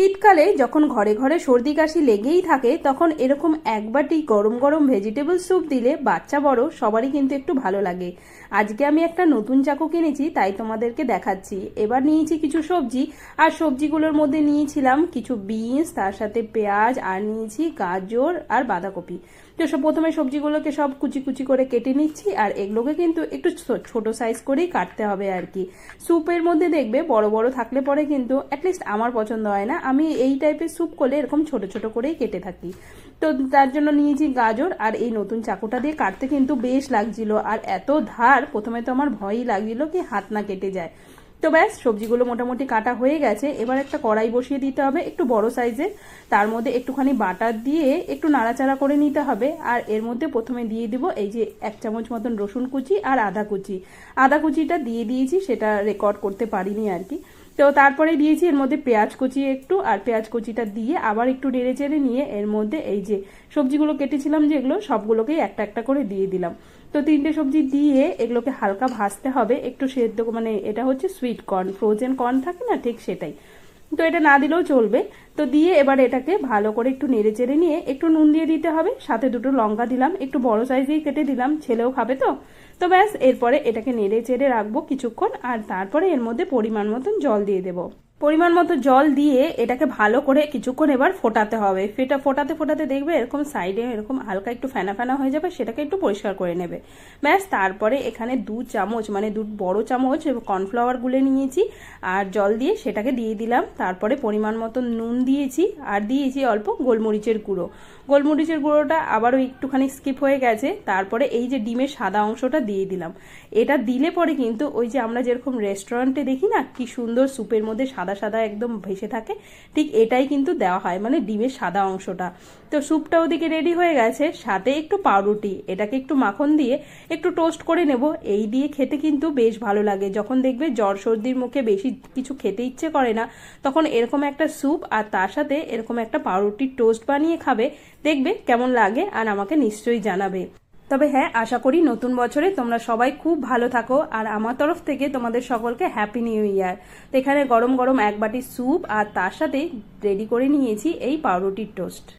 শীতকালে যখন ঘরে ঘরে সর্দি কাশি লেগেই থাকে তখন এরকম এক বাটি গরম গরম ভেজিটেবল স্যুপ দিলে বাচ্চা বড় সবারই কিন্তু একটু ভালো লাগে। আজকে আমি একটা নতুন চাকু কিনেছি, তাই তোমাদেরকে দেখাচ্ছি। এবার নিয়েছি কিছু সবজি, আর সবজিগুলোর মধ্যে নিয়েছিলাম কিছু বিনস, তার সাথে পেঁয়াজ, আর নিয়েছি গাজর আর বাঁধাকপি। তো প্রথমে সবজিগুলোকে সব কুচি কুচি করে কেটে নিচ্ছি, আর এগুলোকে কিন্তু একটু ছোট সাইজ করেই কাটতে হবে আর কি। স্যুপের মধ্যে দেখবে বড় বড় থাকলে পরে কিন্তু অ্যাটলিস্ট আমার পছন্দ হয় না, আমি এই টাইপের স্যুপ করলে এরকম ছোট ছোট করেই কেটে থাকি। তো তার জন্য নিয়েছি গাজর, আর এই নতুন চাকুটা দিয়ে কাটতে কিন্তু বেশ লাগছিল, আর এত ধার প্রথমে তো আমার ভয়ই লাগছিল কি হাত না কেটে যায়। তো ব্যাস সবজিগুলো মোটামুটি কাটা হয়ে গেছে। এবার একটা কড়াই বসিয়ে দিতে হবে একটু বড় সাইজের, তার মধ্যে একটুখানি বাটার দিয়ে একটু নাড়াচাড়া করে নিতে হবে। আর এর মধ্যে প্রথমে দিয়ে দিব এই যে 1 চামচ মতন রসুন কুচি আর আদা কুচিটা দিয়ে দিয়েছি, সেটা রেকর্ড করতে পারিনি আর কি। তো তারপরে দিয়েছি এর মধ্যে পেঁয়াজ কুচি একটু, আর পেঁয়াজ কুচিটা দিয়ে আবার একটু নেড়ে চেড়ে নিয়ে এর মধ্যে এই যে সবজিগুলো কেটেছিলাম যেগুলো, সবগুলোকেই একটা একটা করে দিয়ে দিলাম। তো 3টে সবজি দিয়ে এগুলোকে হালকা ভাজতে হবে, একটু সেদ্ধ, মানে এটা হচ্ছে সুইট কর্ন, ফ্রোজেন কর্ন থাকে না, ঠিক সেটাই। তো এটা না দিলেও চলবে। তো দিয়ে এবার এটাকে ভালো করে একটু নেড়ে চেড়ে নিয়ে একটু নুন দিয়ে দিতে হবে, সাথে 2টো লঙ্কা দিলাম, একটু বড় সাইজেই কেটে দিলাম, ছেলেও খাবে তো। তো ব্যাস এরপরে এটাকে নেড়ে চেড়ে রাখবো কিছুক্ষণ, আর তারপরে এর মধ্যে পরিমাণ মতন জল দিয়ে দেবো। পরিমাণ মতো জল দিয়ে এটাকে ভালো করে কিছুক্ষণ এবার ফোটাতে হবে। ফোটাতে ফোটাতে দেখবে এরকম সাইডে এরকম হালকা একটু ফেনা ফেনা হয়ে যাবে, সেটাকে একটু পরিষ্কার করে নেবে। ব্যাস তারপরে এখানে 2 চামচ মানে 2 বড় চামচ কর্নফ্লাওয়ার গুলে নিয়েছি, আর জল দিয়ে সেটাকে দিয়ে দিলাম। তারপরে পরিমাণ মতো নুন দিয়েছি, আর দিয়েছি অল্প গোলমরিচের গুঁড়ো। গোলমরিচের গুঁড়োটা আবারও একটুখানি স্কিপ হয়ে গেছে। তারপরে এই যে ডিমের সাদা অংশটা দিয়ে দিলাম। এটা দিলে পরে কিন্তু ওই যে আমরা যেরকম রেস্টুরেন্টে দেখি না কি সুন্দর স্যুপের মধ্যে সাদা সাদা একদম ভেসে থাকে, ঠিক এটাই কিন্তু দেওয়া হয়, মানে ডিমের সাদা অংশটা। তো স্যুপটা ওদিকে রেডি হয়ে গেছে, সাথে একটু পাউরুটি, এটাকে একটু মাখন দিয়ে একটু টোস্ট করে নেব। এই দিয়ে খেতে কিন্তু বেশ ভালো লাগে। যখন দেখবে জ্বর সর্দির মুখে বেশি কিছু খেতে ইচ্ছে করে না, তখন এরকম একটা স্যুপ আর তার সাথে এরকম একটা পাউরুটির টোস্ট বানিয়ে খাবে, দেখবে কেমন লাগে, আর আমাকে নিশ্চয়ই জানাবে। তবে হ্যাঁ, আশা করি নতুন বছরে তোমরা সবাই খুব ভালো থাকো, আর আমার তরফ থেকে তোমাদের সকলকে হ্যাপি নিউ ইয়ার। তো এখানে গরম গরম 1 বাটি স্যুপ, আর তার সাথে রেডি করে নিয়েছি এই পাউরুটির টোস্ট।